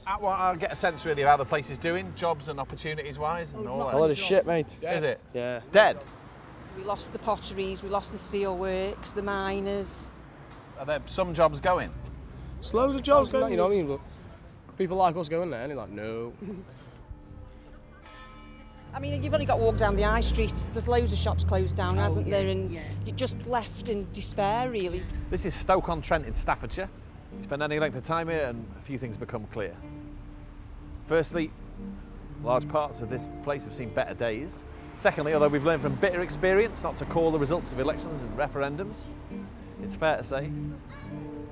I'll get a sense really of how the place is doing, jobs and opportunities-wise and all that. A lot of shit, mate. Is it? Yeah. Dead? We lost the potteries, we lost the steelworks, the miners. Are there some jobs going? There's loads of jobs going, you know what I mean? But people like us going there, and they're like, no. I mean, you've only got to walk down the high street. There's loads of shops closed down, hasn't there? And you're just left in despair, really. This is Stoke-on-Trent in Staffordshire. You spend any length of time here and a few things become clear. Firstly, large parts of this place have seen better days. Secondly, although we've learned from bitter experience not to call the results of elections and referendums, it's fair to say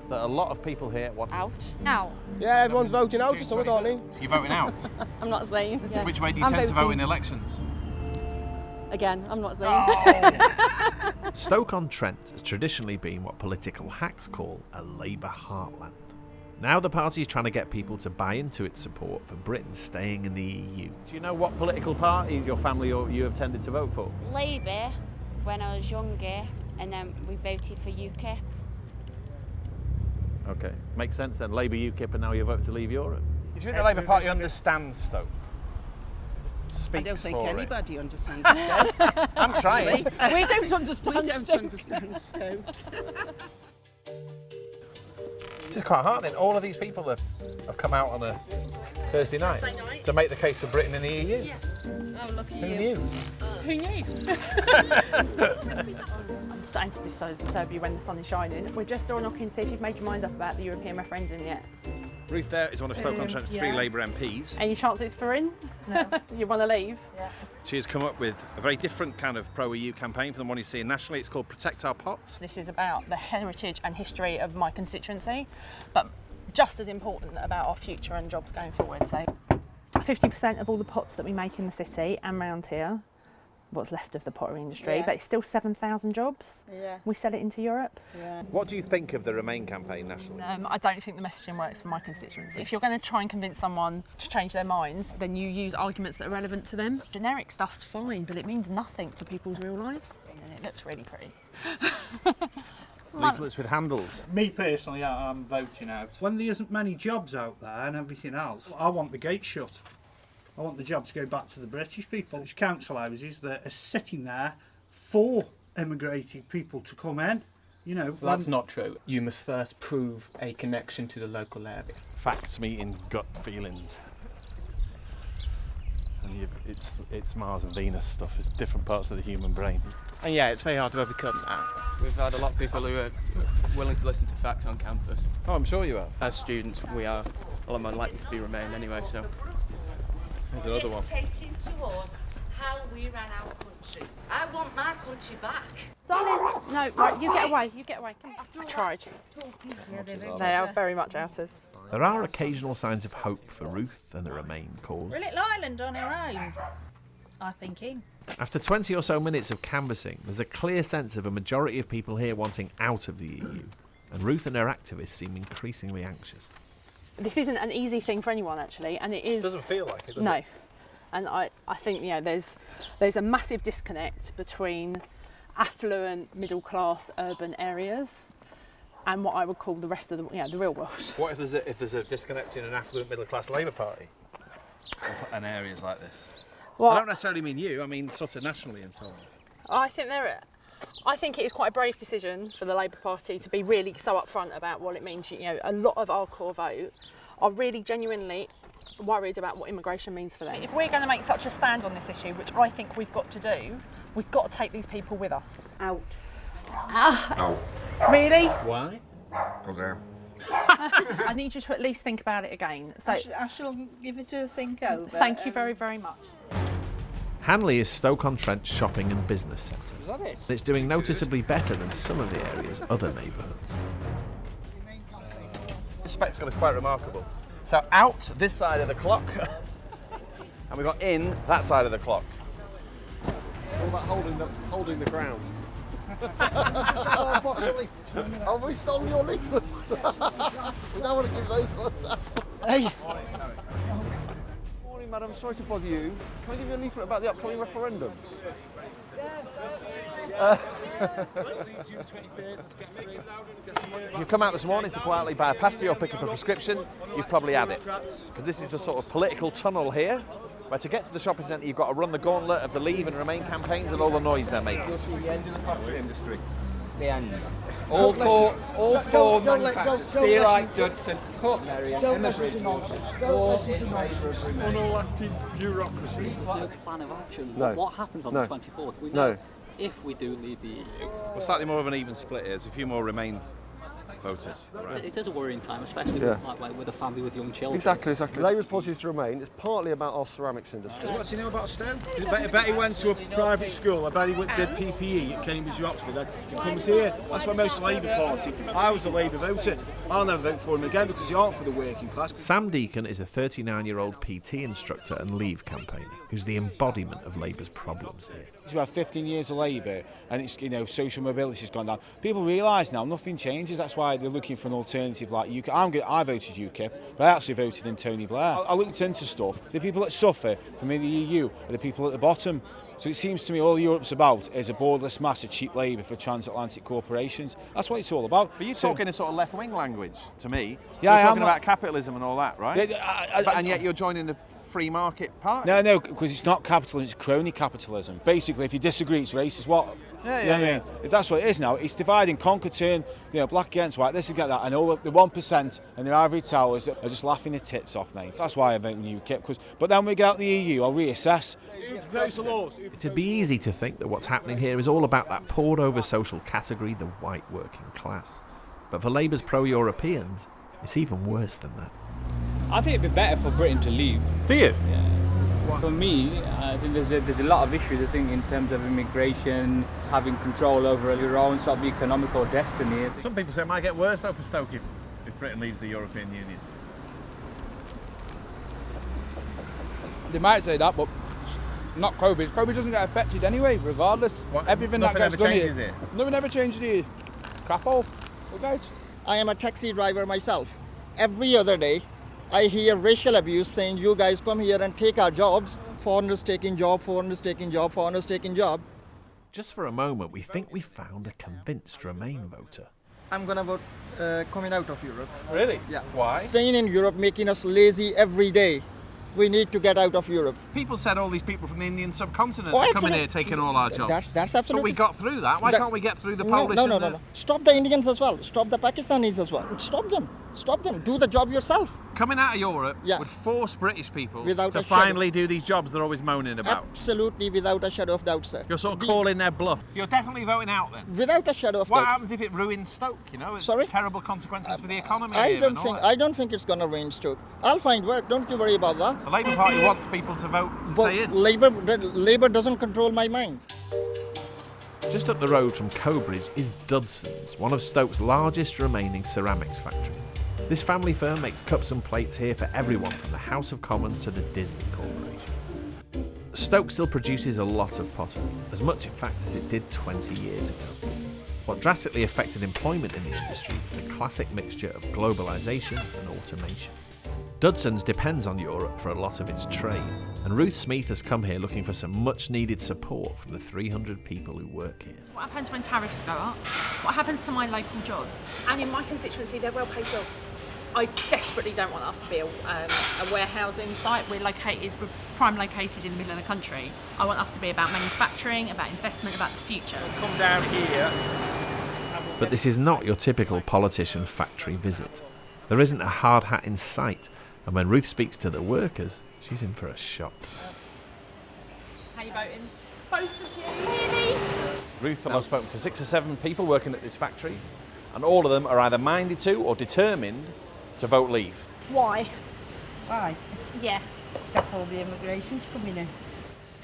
that a lot of people here want out. Yeah, everyone's voting out for something, aren't they? So you're voting out? I'm not saying. Yeah. Which way do you tend to vote in elections? Again, I'm not saying. Oh. Stoke-on-Trent has traditionally been what political hacks call a Labour heartland. Now the party is trying to get people to buy into its support for Britain staying in the EU. Do you know what political party your family or you have tended to vote for? Labour, when I was younger, and then we voted for UKIP. Okay, makes sense then. Labour, UKIP, and now you're voting to leave Europe. Do you think the Labour Party understands Stoke? Speaks I don't think for anybody understands Stoke. I'm trying. We don't understand We don't Stoke. understand Stoke. This is quite heartening. All of these people have come out on a Thursday night to make the case for Britain in the EU. Yeah. Oh, look at Who you. knew? Who knew? I'm starting to disturb you when the sun is shining. We're just door knocking to see if you've made your mind up about the European referendum yet. Ruth there is one of Stoke-on-Trent's three yeah. Labour MPs. Any chance it's for in? No. You want to leave? Yeah. She has come up with a very different kind of pro-EU campaign from the one you see nationally. It's called Protect Our Pots. This is about the heritage and history of my constituency, but just as important about our future and jobs going forward. So 50% of all the pots that we make in the city and round here, what's left of the pottery industry, Yeah. but it's still 7,000 jobs. Yeah. We sell it into Europe. Yeah. What do you think of the Remain campaign nationally? I don't think the messaging works for my constituency. If you're going to try and convince someone to change their minds, then you use arguments that are relevant to them. Generic stuff's fine, but it means nothing to people's real lives. And it looks really pretty. Leaflets with handles. Me personally, I'm voting out. When there isn't many jobs out there and everything else, I want the gate shut. I want the jobs to go back to the British people. There's council houses that are sitting there for immigrated people to come in. You know, so that's not true. You must first prove a connection to the local area. Facts meeting gut feelings. And it's Mars and Venus stuff. It's different parts of the human brain. And yeah, it's very hard to overcome that. We've had a lot of people who are willing to listen to facts on campus. Oh, I'm sure you have. As students, we are a lot more likely to be Remain anyway, so. There's another one. Dictating to us how we ran our country. I want my country back. Darling, no, right, you get away, Come on. I tried. They are very much outers. There are occasional signs of hope for Ruth and the Remain cause. We're a little island on our own, I'm thinking. After 20 or so minutes of canvassing, there's a clear sense of a majority of people here wanting out of the EU, and Ruth and her activists seem increasingly anxious. This isn't an easy thing for anyone, actually, and it is. Doesn't feel like it, does no. it? And I think there's a massive disconnect between affluent, middle class, urban areas and what I would call the rest of the real world. What if there's a disconnect in an affluent middle class Labour Party and areas like this? Well, I don't necessarily mean you. I mean sort of nationally and so on. I think it is quite a brave decision for the Labour Party to be really so upfront about what it means. You know, a lot of our core vote are really genuinely worried about what immigration means for them. If we're going to make such a stand on this issue, which I think we've got to do, we've got to take these people with us. Out. No. Really? Why? I need you to at least think about it again. So I shall give it a think over. Thank you very, very much. Hanley is Stoke-on-Trent's shopping and business centre. Is that it? And it's doing noticeably better than some of the area's other neighbourhoods. This spectacle is quite remarkable. So out this side of the clock, and we've got in that side of the clock. It's all about holding the ground. Have we stolen your leaflets? We don't want to give those ones out. Hey! Morning, madam. Sorry to bother you. Can I give you a leaflet about the upcoming referendum? If you've come out this morning to quietly buy a pasty or pick up a prescription, you've probably had it. Because this is the sort of political tunnel here, where to get to the shopping centre you've got to run the gauntlet of the Leave and Remain campaigns and all the noise they're making. You'll see the end of the property industry. The end. All four manufacturers, Steelite, Dudson, Court Merriam, Emmerdridge, all in favour of Remain. Unelected bureaucracy. Is there a plan of action? No. What happens on No. the 24th? We No. know if we do leave the EU. Well, slightly more of an even split here. There's a few more Remain voters. Right. It is a worrying time, especially with a family with young children. Exactly. Labour's policy is to remain. It's partly about our ceramics industry. Because what's he know about STEM? I bet he went to a private school. I bet he did PPE at Cambridge or Oxford. Then he comes here. That's why most Labour Party. I was a Labour voter. I'll never vote for him again because he aren't for the working class. Sam Deacon is a 39-year-old PT instructor and Leave campaigner who's the embodiment of Labour's problems here. It's about 15 years of Labour and it's, social mobility's gone down. People realise now nothing changes. That's why they're looking for an alternative like UKIP. I voted UKIP, but I actually voted in Tony Blair. I looked into stuff. The people that suffer from the EU are the people at the bottom. So it seems to me all Europe's about is a borderless mass of cheap labour for transatlantic corporations. That's what it's all about. But you're talking a sort of left-wing language to me. Yeah, you're talking about capitalism and all that, right? Yeah, and yet you're joining the free market party. No, because it's not capitalism, it's crony capitalism. Basically, if you disagree, it's racist. What? Yeah. I mean, if that's what it is now. It's divide and conquer, turn, black against white, this against that, and all the 1% and the ivory towers are just laughing their tits off, mate. That's why I vote in UKIP. But then when we get out the EU, I'll reassess. It'd be easy to think that what's happening here is all about that pored-over social category, the white working class. But for Labour's pro-Europeans, it's even worse than that. I think it'd be better for Britain to leave. Do you? Yeah. For me, I think there's a lot of issues. I think in terms of immigration, having control over your own sort of economical destiny. Some people say it might get worse though for Stoke if Britain leaves the European Union. They might say that, but not Corbridge. Corbridge doesn't get affected anyway, regardless. Everything that gets done here. Nothing ever changes here. Crap all. Look out. I am a taxi driver myself. Every other day, I hear racial abuse saying, you guys come here and take our jobs. Foreigners taking job, foreigners taking job, foreigners taking job. Just for a moment, we think we found a convinced Remain voter. I'm going to vote coming out of Europe. Really? Yeah. Why? Staying in Europe, making us lazy every day. We need to get out of Europe. People said all these people from the Indian subcontinent are coming here taking all our jobs. That's absolutely... So we got through that. Why can't we get through the Polish? No. Stop the Indians as well. Stop the Pakistanis as well. Stop them. Do the job yourself. Coming out of Europe would force British people Without to finally do these jobs they're always moaning about. Absolutely, without a shadow of doubt, sir. You're sort of calling their bluff. You're definitely voting out then? Without a shadow of doubt. What happens if it ruins Stoke, Sorry? Terrible consequences for the economy. I don't think it's going to ruin Stoke. I'll find work, don't you worry about that. The Labour Party wants people to vote to stay in. Labour doesn't control my mind. Just up the road from Corbridge is Dudson's, one of Stoke's largest remaining ceramics factories. This family firm makes cups and plates here for everyone from the House of Commons to the Disney Corporation. Stoke still produces a lot of pottery, as much in fact as it did 20 years ago. What drastically affected employment in the industry was the classic mixture of globalisation and automation. Dudson's depends on Europe for a lot of its trade, and Ruth Smith has come here looking for some much-needed support from the 300 people who work here. What happens when tariffs go up? What happens to my local jobs? And in my constituency, they're well-paid jobs. I desperately don't want us to be a warehousing site. We're prime located in the middle of the country. I want us to be about manufacturing, about investment, about the future. Come down here. But this is not your typical politician factory visit. There isn't a hard hat in sight, and when Ruth speaks to the workers, she's in for a shock. How you voting? Both of you, really? Ruth and I've spoken to 6 or 7 people working at this factory, and all of them are either minded to or determined to vote Leave. Why? Why? Yeah. Stop all the immigration to come in.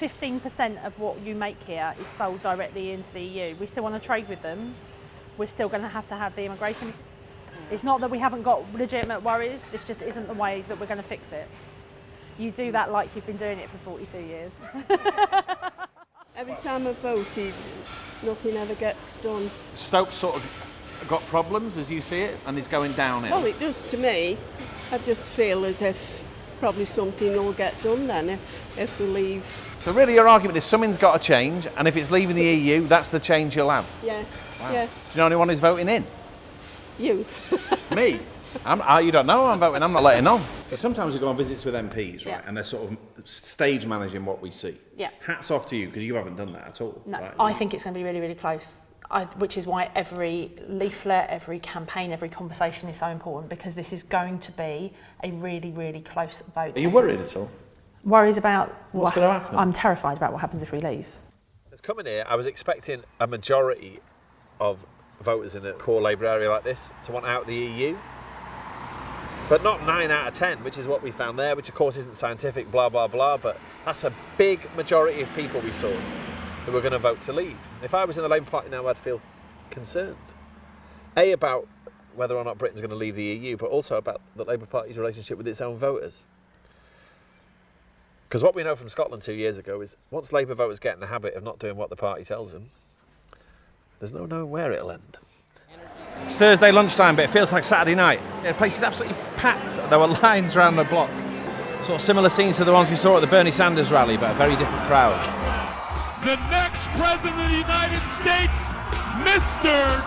15% of what you make here is sold directly into the EU. We still want to trade with them. We're still going to have the immigration. It's not that we haven't got legitimate worries, this just isn't the way that we're going to fix it. You do that like you've been doing it for 42 years. Every time I've voted, nothing ever gets done. Stoke's sort of got problems as you see it, and it's going downhill. Well, it does to me. I just feel as if probably something will get done then if we leave. So really your argument is something's got to change, and if it's leaving the EU, that's the change you'll have? Yeah, Wow. yeah. Do you know anyone who's voting in? You. Me? You don't know I'm voting, I'm not letting on. So sometimes we go on visits with MPs, right, Yeah. and they're sort of stage managing what we see. Yeah. Hats off to you, because you haven't done that at all. No, right? I think it's going to be really, really close. Which is why every leaflet, every campaign, every conversation is so important, because this is going to be a really, really close vote. Are you worried at all? Worries about What's going to happen? I'm terrified about what happens if we leave. Coming here, I was expecting a majority of voters in a core Labour area like this to want out the EU. But not 9 out of 10, which is what we found there, which of course isn't scientific, blah, blah, blah, but that's a big majority of people we saw who were going to vote to leave. If I was in the Labour Party now, I'd feel concerned. A, about whether or not Britain's going to leave the EU, but also about the Labour Party's relationship with its own voters. Because what we know from Scotland 2 years ago is once Labour voters get in the habit of not doing what the party tells them, there's no knowing where it'll end. It's Thursday lunchtime, but it feels like Saturday night. The place is absolutely packed. There were lines around the block. Sort of similar scenes to the ones we saw at the Bernie Sanders rally, but a very different crowd. The next President of the United States, Mr.